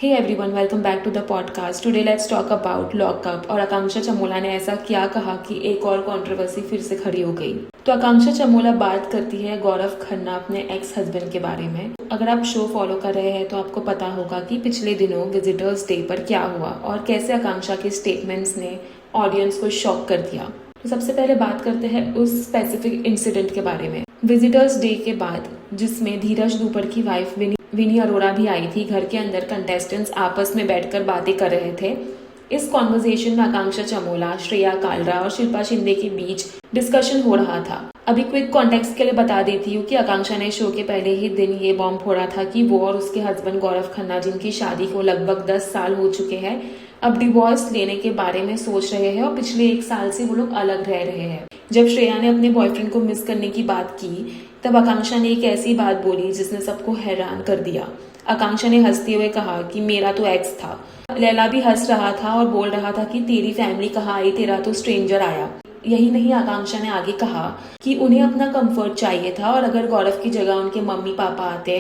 Hey everyone, welcome back to the podcast. Today let's talk about lockup और आकांक्षा चमोला ने ऐसा क्या कहा कि एक और कंट्रोवर्सी फिर से खड़ी हो गई। तो आकांक्षा चमोला बात करती है गौरव खन्ना अपने एक्स हस्बैंड के बारे में। अगर आप शो फॉलो कर रहे हैं तो आपको पता होगा कि पिछले दिनों विजिटर्स डे पर क्या हुआ और कैसे आकांक्षा के स्टेटमेंट्स ने ऑडियंस को शॉक कर दिया। तो सबसे पहले बात करते हैं उस स्पेसिफिक इंसिडेंट के बारे में। विजिटर्स डे के बाद जिसमें धीरज दुपर की वाइफ विनी अरोड़ा भी आई थी, घर के अंदर कंटेस्टेंट्स आपस में बैठकर बातें कर रहे थे। इस कॉन्वर्सेशन में आकांक्षा चमोला, श्रेया कालरा और शिल्पा शिंदे के बीच डिस्कशन हो रहा था। अभी क्विक कॉन्टेक्स्ट के लिए बता देती हूँ कि आकांक्षा ने शो के पहले ही दिन ये बॉम्ब फोड़ा था कि वो और उसके हस्बैंड गौरव खन्ना, जिनकी शादी को लगभग 10 साल हो चुके हैं, अब डिवोर्स लेने के बारे में सोच रहे हैं और पिछले 1 साल से वो लोग अलग रह रहे हैं। जब श्रेया ने अपने बॉयफ्रेंड को मिस करने की बात की तब आकांक्षा ने एक ऐसी बात बोली जिसने सबको हैरान कर दिया। आकांक्षा ने हंसते हुए कहा कि मेरा तो एक्स था। लैला भी हंस रहा था और बोल रहा था कि तेरी फैमिली कहाँ आई, तेरा तो स्ट्रेंजर आया। यही नहीं, आकांक्षा ने आगे कहा कि उन्हें अपना कंफर्ट चाहिए था और अगर गौरव की जगह उनके मम्मी पापा आते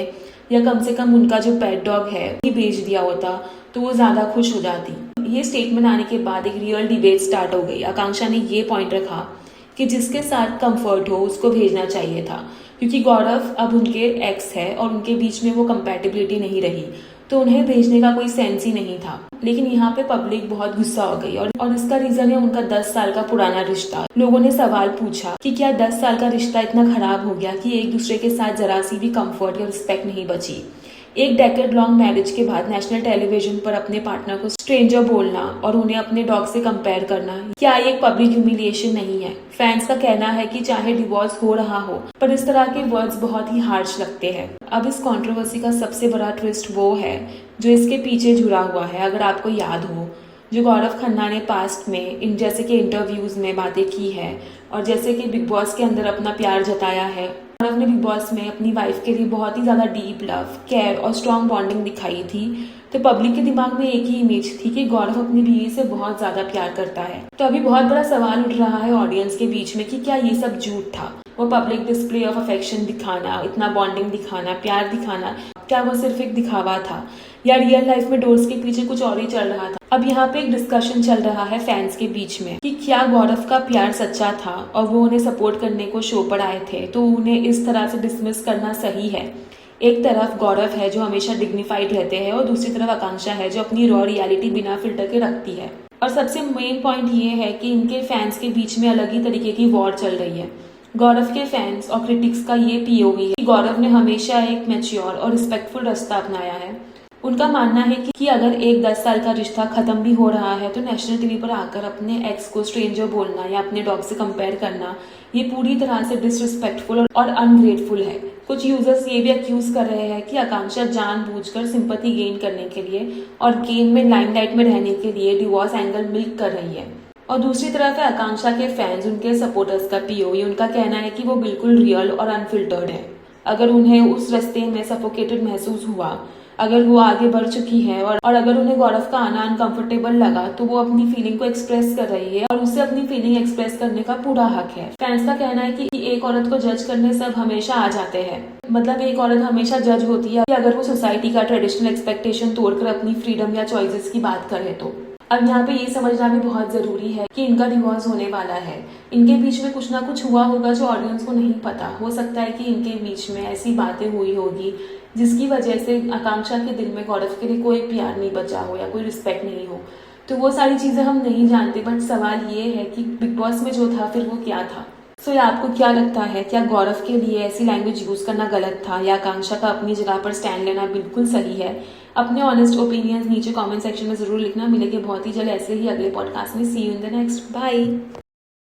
या कम से कम उनका जो पेट डॉग है वो भेज दिया होता तो वो ज्यादा खुश हो जाती। ये स्टेटमेंट आने के बाद एक रियल डिबेट स्टार्ट हो गई। आकांक्षा ने ये पॉइंट रखा कि जिसके साथ कंफर्ट हो उसको भेजना चाहिए था, क्योंकि गौरव अब उनके एक्स है और उनके बीच में वो कंपैटिबिलिटी नहीं रही, तो उन्हें भेजने का कोई सेंस ही नहीं था। लेकिन यहाँ पे पब्लिक बहुत गुस्सा हो गई और इसका रीजन है उनका 10 साल का पुराना रिश्ता। लोगों ने सवाल पूछा कि क्या 10 साल का रिश्ता इतना खराब हो गया कि एक दूसरे के साथ जरा सी भी कंफर्ट या रिस्पेक्ट नहीं बची। एक डेकेड लॉन्ग मैरिज के बाद नेशनल टेलीविजन पर अपने पार्टनर को स्ट्रेंजर बोलना और उन्हें अपने डॉग से कंपेयर करना, क्या ये एक पब्लिक ह्यूमिलिएशन नहीं है? फैंस का कहना है कि चाहे डिवोर्स हो रहा हो पर इस तरह के वर्ड्स बहुत ही हार्श लगते हैं। अब इस कंट्रोवर्सी का सबसे बड़ा ट्विस्ट वो है जो इसके पीछे जुड़ा हुआ है। अगर आपको याद हो, जो गौरव खन्ना ने पास्ट में इन जैसे के इंटरव्यूज में बातें की है और जैसे कि बिग बॉस के अंदर अपना प्यार जताया है, गौरव ने बिग बॉस में अपनी वाइफ के लिए बहुत ही ज्यादा डीप लव, केयर और स्ट्रॉन्ग बॉन्डिंग दिखाई थी। तो पब्लिक के दिमाग में एक ही इमेज थी कि गौरव अपनी बीवी से बहुत ज्यादा प्यार करता है। तो अभी बहुत बड़ा सवाल उठ रहा है ऑडियंस के बीच में कि क्या ये सब झूठ था? वो पब्लिक डिस्प्ले ऑफ अफेक्शन दिखाना, इतना बॉन्डिंग दिखाना, प्यार दिखाना, क्या वो सिर्फ एक दिखावा था या रियल लाइफ में डोर्स के पीछे कुछ और ही चल रहा था? अब यहाँ पे एक डिस्कशन चल रहा है फैंस के बीच में कि क्या गौरव का प्यार सच्चा था और वो उन्हें सपोर्ट करने को शो पर आए थे, तो उन्हें इस तरह से डिसमिस करना सही है? एक तरफ गौरव है जो हमेशा डिग्निफाइड रहते हैं और दूसरी तरफ आकांक्षा है जो अपनी रॉ रियलिटी बिना फिल्टर के रखती है। और सबसे मेन पॉइंट ये है कि इनके फैंस के बीच में अलग ही तरीके की वॉर चल रही है। गौरव के फैंस और क्रिटिक्स का ये पीओवी है कि गौरव ने हमेशा एक मैच्योर और रिस्पेक्टफुल रास्ता अपनाया है। उनका मानना है कि अगर एक 10 साल का रिश्ता खत्म भी हो रहा है तो नेशनल टीवी पर आकर अपने एक्स को स्ट्रेंजर बोलना या अपने डॉग से कंपेयर करना ये पूरी तरह से डिसरिस्पेक्टफुल और अनग्रेटफुल है। कुछ यूजर्स ये भी अक्यूज कर रहे हैं कि आकांक्षा जानबूझकर सिंपैथी गेन करने के लिए और गेम में लाइमलाइट में रहने के लिए डिवोर्स एंगल मिल्क कर रही है। और दूसरी तरफ है आकांक्षा के फैंस, उनके सपोर्टर्स का पीओवी। उनका कहना है कि वो बिल्कुल रियल और अनफिल्टर्ड है। अगर उन्हें उस रास्ते में सफोकेटेड महसूस हुआ, अगर वो आगे बढ़ चुकी है और अगर उन्हें गौरव का आना अनकंफर्टेबल लगा तो वो अपनी फीलिंग को एक्सप्रेस कर रही है और उसे अपनी फीलिंग एक्सप्रेस करने का पूरा हक है। फैंस का कहना है कि एक औरत को जज करने सब हमेशा आ जाते हैं। मतलब एक औरत हमेशा जज होती है अगर वो सोसाइटी का ट्रेडिशनल एक्सपेक्टेशन तोड़कर अपनी फ्रीडम या चॉइसेस की बात करे तो। अब यहाँ पे ये समझना भी बहुत जरूरी है कि इनका डिवोर्स होने वाला है। इनके बीच में कुछ ना कुछ हुआ होगा जो ऑडियंस को नहीं पता। हो सकता है कि इनके बीच में ऐसी बातें हुई होगी जिसकी वजह से आकांक्षा के दिल में गौरव के लिए कोई प्यार नहीं बचा हो या कोई रिस्पेक्ट नहीं हो। तो वो सारी चीजें हम नहीं जानते, बट सवाल ये है कि बिग बॉस में जो था फिर वो क्या था। सो आपको क्या लगता है, क्या गौरव के लिए ऐसी लैंग्वेज यूज करना गलत था या आकांक्षा का अपनी जगह पर स्टैंड लेना बिल्कुल सही है? अपने ऑनेस्ट ओपिनियंस नीचे कमेंट सेक्शन में जरूर लिखना। मिलेंगे बहुत ही जल्द ऐसे ही अगले पॉडकास्ट में। See you in the next. Bye.